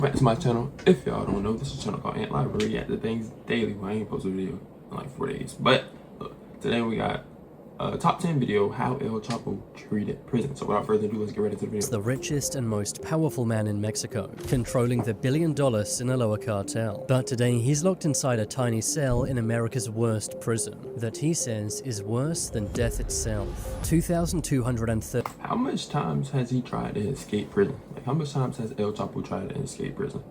Back to my channel. If y'all don't know, this is a channel called Ant Live. We react to things daily. Well, I ain't posted a video in like 4 days. But look, today we got a top 10 video, how El Chapo treated prison. So without further ado, let's get right into the video. The richest and most powerful man in Mexico, controlling the billion-dollar Sinaloa cartel. But today he's locked inside a tiny cell in America's worst prison, that he says is worse than death itself. 2,230. How much times has he tried to escape prison? Like, how much times has El Chapo tried to escape prison?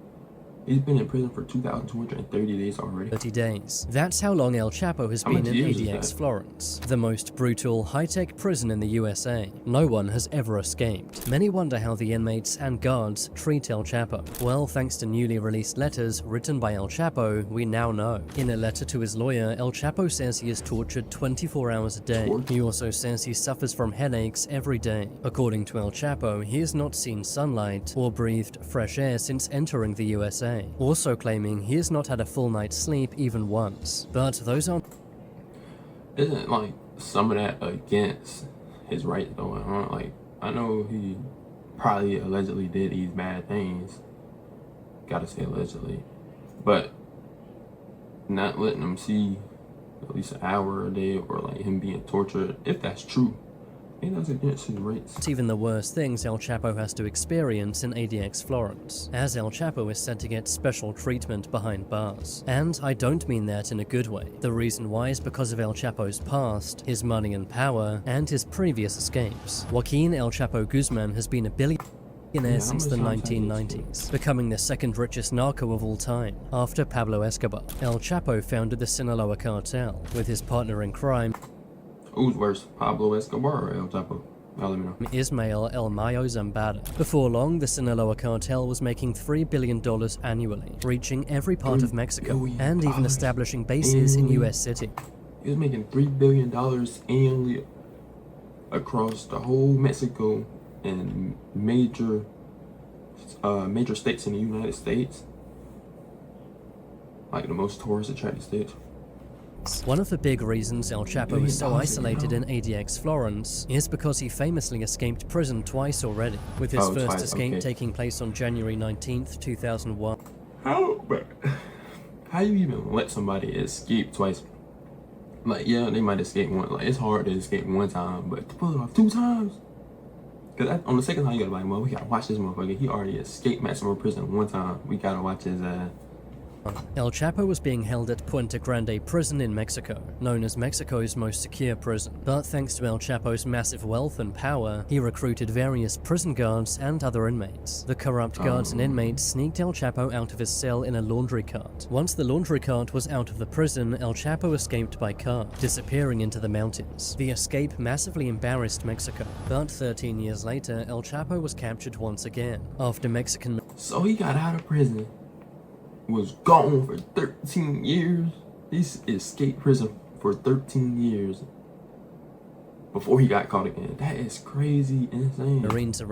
He's been in prison for 2,230 days already. 30 days. That's how long El Chapo has been in ADX Florence, the most brutal, high-tech prison in the USA. No one has ever escaped. Many wonder how the inmates and guards treat El Chapo. Well, thanks to newly released letters written by El Chapo, we now know. In a letter to his lawyer, El Chapo says he is tortured 24 hours a day. He also says he suffers from headaches every day. According to El Chapo, he has not seen sunlight or breathed fresh air since entering the USA. Also claiming he has not had a full night's sleep even once. But those aren't... Isn't like some of that against his rights though? Like, I know he probably allegedly did these bad things. Gotta say allegedly. But not letting him see at least an hour a day, or like him being tortured, if that's true, that's against his rights. Even the worst things El Chapo has to experience in ADX Florence, as El Chapo is said to get special treatment behind bars. And I don't mean that in a good way. The reason why is because of El Chapo's past, his money and power, and his previous escapes. Joaquin El Chapo Guzman has been a billionaire since the 1990s, becoming the second richest narco of all time, after Pablo Escobar. El Chapo founded the Sinaloa cartel, with his partner in crime, who's worse, Pablo Escobar or El Chapo? Y'all let me know. Ismael El Mayo Zambada. Before long, the Sinaloa cartel was making $3 billion annually, reaching every part of Mexico, and even establishing bases in US City. He was making $3 billion annually across the whole Mexico and major states in the United States. Like the most tourist attracted states. One of the big reasons El Chapo is so isolated in ADX Florence is because he famously escaped prison twice already, with his first escape taking place on January 19th, 2001. How you even let somebody escape twice? Like, yeah, they might escape one. Like, it's hard to escape one time, but to pull it off 2 times? Because on the second time, you gotta be like, well, we gotta watch this motherfucker. He already escaped maximum prison 1 time. We gotta watch his El Chapo was being held at Puente Grande prison in Mexico, known as Mexico's most secure prison. But thanks to El Chapo's massive wealth and power, he recruited various prison guards and other inmates. The corrupt guards and inmates sneaked El Chapo out of his cell in a laundry cart. Once the laundry cart was out of the prison, El Chapo escaped by car, disappearing into the mountains. The escape massively embarrassed Mexico. But 13 years later, El Chapo was captured once again, after Mexican... So he got out of prison, was gone for 13 years. He escaped prison for 13 years before he got caught again. That is crazy, insane. Marines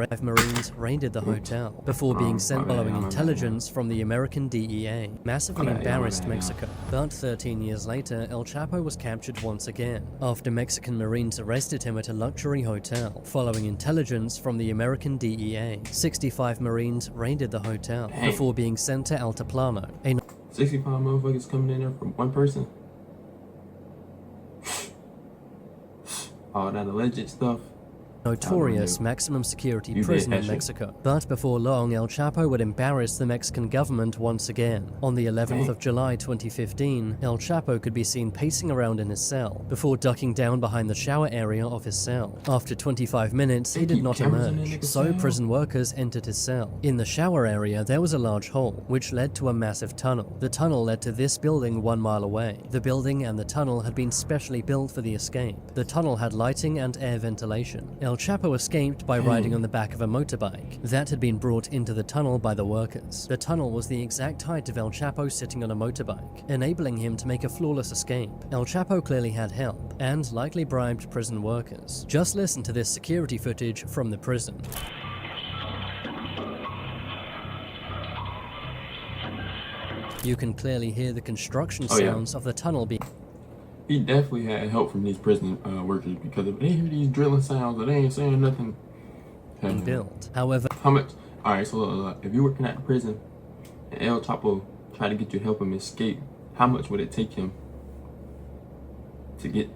raided the hotel before being sent following intelligence from the American DEA. Massively embarrassed Mexico. But 13 years later, El Chapo was captured once again, after Mexican Marines arrested him at a luxury hotel, following intelligence from the American DEA. 65 Marines raided the hotel before being sent to Altiplano. 65 motherfuckers coming in there from one person. All that alleged stuff. Notorious maximum security prison in Mexico. But before long, El Chapo would embarrass the Mexican government once again. On the 11th of July 2015, El Chapo could be seen pacing around in his cell, before ducking down behind the shower area of his cell. After 25 minutes, he did not emerge, so prison workers entered his cell. In the shower area, there was a large hole, which led to a massive tunnel. The tunnel led to this building 1 mile away. The building and the tunnel had been specially built for the escape. The tunnel had lighting and air ventilation. El Chapo escaped by riding on the back of a motorbike that had been brought into the tunnel by the workers. The tunnel was the exact height of El Chapo sitting on a motorbike, enabling him to make a flawless escape. El Chapo clearly had help, and likely bribed prison workers. Just listen to this security footage from the prison. You can clearly hear the construction sounds of the tunnel being... He definitely had help from these prison workers, because if they hear these drilling sounds and they ain't saying nothing, built. However, how much? All right, so if you're working at the prison and El Chapo tried to get you to help him escape, how much would it take him to get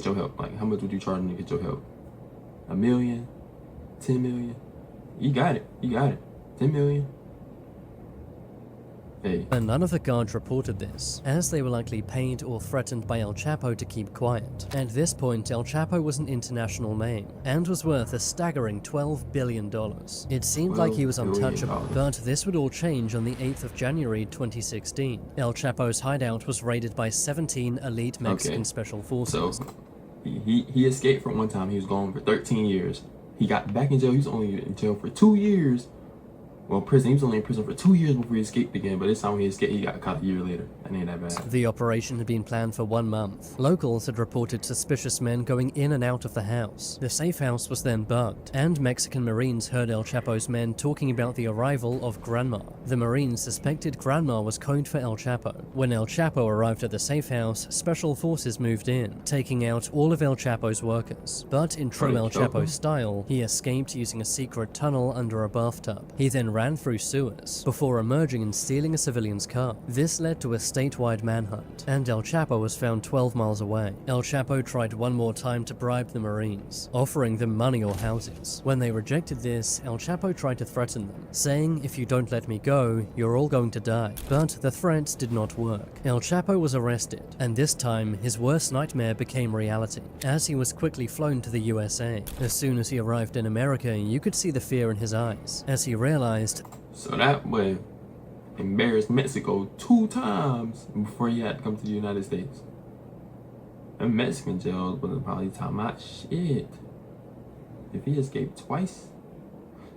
your help? Like, how much would you charge him to get your help? $1 million? 10 million? You got it. 10 million? Hey. And none of the guards reported this, as they were likely paid or threatened by El Chapo to keep quiet. At this point, El Chapo was an international name, and was worth a staggering $12 billion. It seemed like he was untouchable, but this would all change on the 8th of January 2016. El Chapo's hideout was raided by 17 elite Mexican special forces. So, he escaped from one time. He was gone for 13 years. He got back in jail. He was only in jail for 2 years. Well, prison. He was only in prison for 2 years before he escaped again, but this time when he escaped, he got caught a year later. That ain't that bad. The operation had been planned for 1 month. Locals had reported suspicious men going in and out of the house. The safe house was then bugged, and Mexican Marines heard El Chapo's men talking about the arrival of Grandma. The Marines suspected Grandma was code for El Chapo. When El Chapo arrived at the safe house, special forces moved in, taking out all of El Chapo's workers. But in true El Chapo style, he escaped using a secret tunnel under a bathtub. He then ran through sewers, before emerging and stealing a civilian's car. This led to a statewide manhunt, and El Chapo was found 12 miles away. El Chapo tried one more time to bribe the Marines, offering them money or houses. When they rejected this, El Chapo tried to threaten them, saying, "If you don't let me go, you're all going to die." But the threats did not work. El Chapo was arrested, and this time, his worst nightmare became reality, as he was quickly flown to the USA. As soon as he arrived in America, you could see the fear in his eyes, as he realized. So that way, embarrassed Mexico 2 times before he had to come to the United States. And Mexican jails wasn't probably talking about shit. If he escaped twice,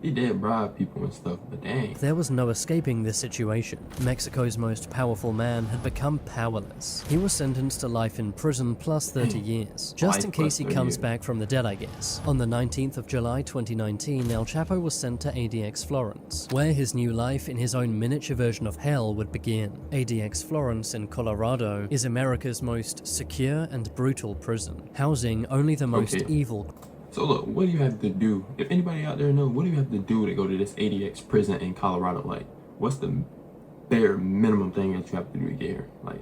he did bribe people and stuff, but dang. There was no escaping this situation. Mexico's most powerful man had become powerless. He was sentenced to life in prison plus 30 years, just in case he comes back from the dead, I guess. On the 19th of July 2019, El Chapo was sent to ADX Florence, where his new life in his own miniature version of hell would begin. ADX Florence in Colorado is America's most secure and brutal prison, housing only the most evil. So look, what do you have to do? If anybody out there knows, what do you have to do to go to this ADX prison in Colorado? Like, what's the bare minimum thing that you have to do to get here? Like,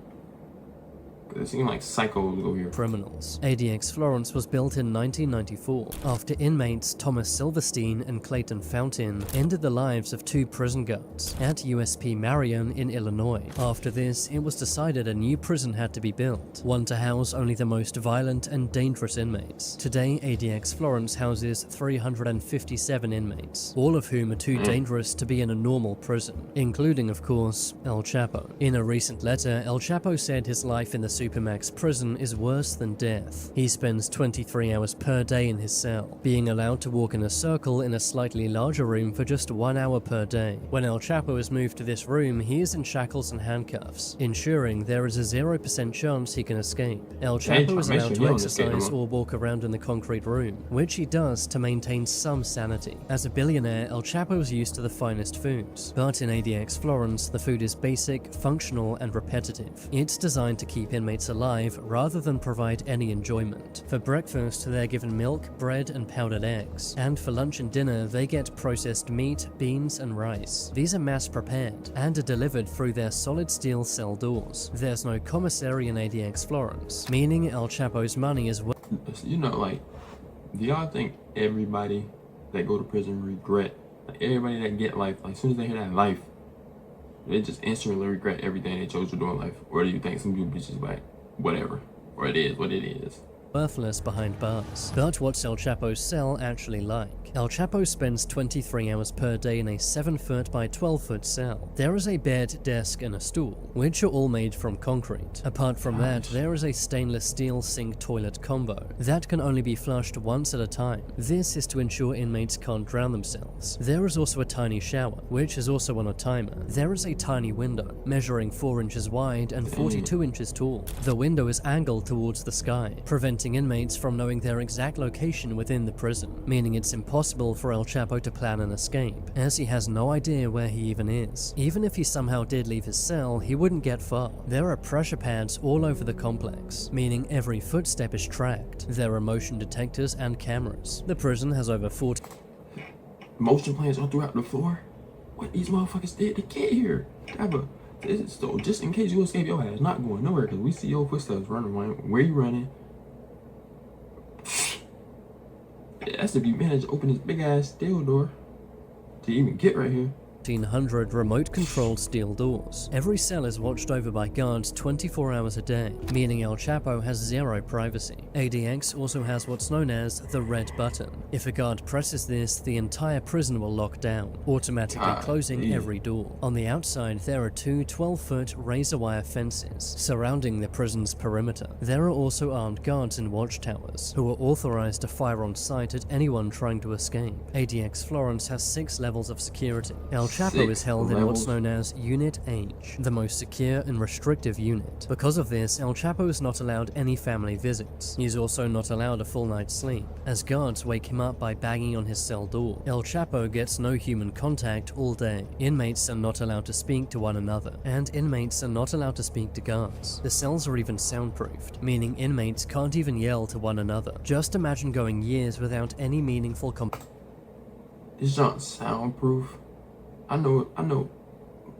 it seems like psychos go here. Criminals. ADX Florence was built in 1994 after inmates Thomas Silverstein and Clayton Fountain ended the lives of 2 prison guards at USP Marion in Illinois. After this, it was decided a new prison had to be built, one to house only the most violent and dangerous inmates. Today, ADX Florence houses 357 inmates, all of whom are too dangerous to be in a normal prison, including, of course, El Chapo. In a recent letter, El Chapo said his life in the Supermax prison is worse than death. He spends 23 hours per day in his cell, being allowed to walk in a circle in a slightly larger room for just 1 hour per day. When El Chapo is moved to this room, he is in shackles and handcuffs, ensuring there is a 0% chance he can escape. El Chapo is allowed to exercise or walk around in the concrete room, which he does to maintain some sanity. As a billionaire, El Chapo is used to the finest foods, but in ADX Florence, the food is basic, functional, and repetitive. It's designed to keep inmates alive rather than provide any enjoyment. For breakfast, they're given milk, bread, and powdered eggs, and for lunch and dinner, they get processed meat, beans, and rice. These are mass prepared and are delivered through their solid steel cell doors. There's no commissary in ADX Florence, meaning El Chapo's money is you know, like, do y'all think everybody that go to prison regret, like everybody that get life, like as soon as they hear that life, they just instantly regret everything they chose to do in life? Or do you think some people just like, whatever, or it is what it is? Worthless behind bars. But what's El Chapo's cell actually like? El Chapo spends 23 hours per day in a 7-foot by 12-foot cell. There is a bed, desk, and a stool, which are all made from concrete. Apart from that, there is a stainless steel sink toilet combo that can only be flushed once at a time. This is to ensure inmates can't drown themselves. There is also a tiny shower, which is also on a timer. There is a tiny window, measuring 4 inches wide and 42 inches tall. The window is angled towards the sky, preventing inmates from knowing their exact location within the prison, meaning it's impossible for El Chapo to plan an escape, as he has no idea where he even is. Even if he somehow did leave his cell, he wouldn't get far. There are pressure pads all over the complex, meaning every footstep is tracked. There are motion detectors and cameras. The prison has over 40 motion plans all throughout the floor. what these motherfuckers did to get here. So just in case you escape, your ass not going nowhere because we see your footsteps running. Where you running? That's if you manage to open this big ass steel door to even get right here. 1,500 remote-controlled steel doors. Every cell is watched over by guards 24 hours a day, meaning El Chapo has zero privacy. ADX also has what's known as the red button. If a guard presses this, the entire prison will lock down, automatically closing every door. On the outside, there are two 12-foot razor wire fences surrounding the prison's perimeter. There are also armed guards in watchtowers, who are authorized to fire on sight at anyone trying to escape. ADX Florence has 6 levels of security. El Chapo is held in what's known as Unit H, the most secure and restrictive unit. Because of this, El Chapo is not allowed any family visits. He's also not allowed a full night's sleep, as guards wake him up by banging on his cell door. El Chapo gets no human contact all day. Inmates are not allowed to speak to one another, and inmates are not allowed to speak to guards. The cells are even soundproofed, meaning inmates can't even yell to one another. Just imagine going years without any meaningful This joint's soundproof. I know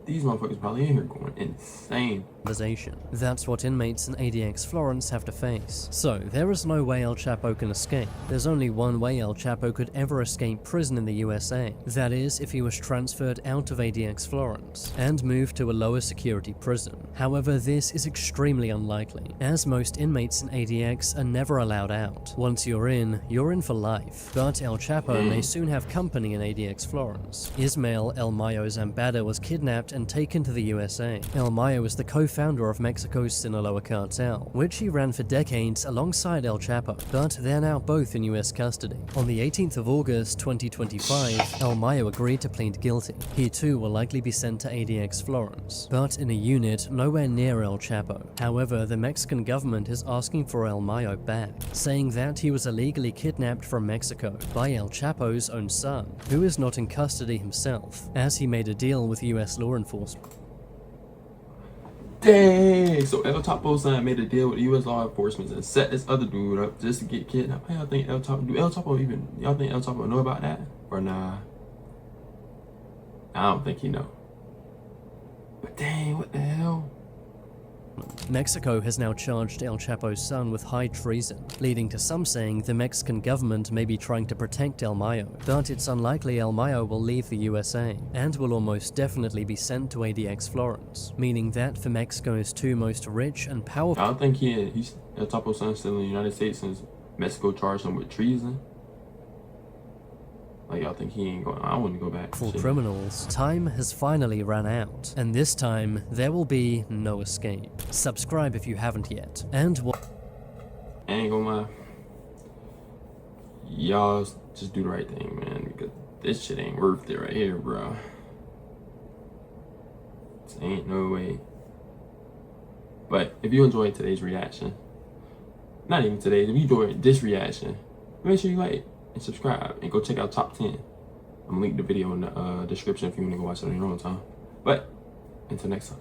these motherfuckers probably in here going insane. conversation. That's what inmates in ADX Florence have to face. So, there is no way El Chapo can escape. There's only one way El Chapo could ever escape prison in the USA. That is, if he was transferred out of ADX Florence and moved to a lower security prison. However, this is extremely unlikely, as most inmates in ADX are never allowed out. Once you're in for life. But El Chapo may soon have company in ADX Florence. Ismael El Mayo Zambada was kidnapped and taken to the USA. El Mayo is the co-founder of Mexico's Sinaloa cartel, which he ran for decades alongside El Chapo, but they're now both in US custody. On the 18th of August 2025, El Mayo agreed to plead guilty. He too will likely be sent to ADX Florence, but in a unit nowhere near El Chapo. However, the Mexican government is asking for El Mayo back, saying that he was illegally kidnapped from Mexico by El Chapo's own son, who is not in custody himself, as he made a deal with US law enforcement. Dang! So El Chapo's son made a deal with U.S. law enforcement and set this other dude up just to get kidnapped. How y'all think El Chapo? Y'all think El Chapo know about that or nah? I don't think he know. But dang, what the hell? Mexico has now charged El Chapo's son with high treason, leading to some saying the Mexican government may be trying to protect El Mayo, but it's unlikely El Mayo will leave the USA, and will almost definitely be sent to ADX Florence, meaning that for Mexico's two most rich and powerful— I don't think he's El Chapo's son still in the United States since Mexico charged him with treason. Like, y'all think he ain't going? I wouldn't go back. criminals, time has finally run out, and this time there will be no escape. Subscribe if you haven't yet, and I ain't gonna lie. Y'all just do the right thing, man, because this shit ain't worth it right here, bro. This ain't no way. But if you enjoyed today's reaction, not even today's, if you enjoyed this reaction, make sure you like and subscribe and go check out top 10. I'm gonna link the video in the description if you want to go watch it on your own time. But until next time.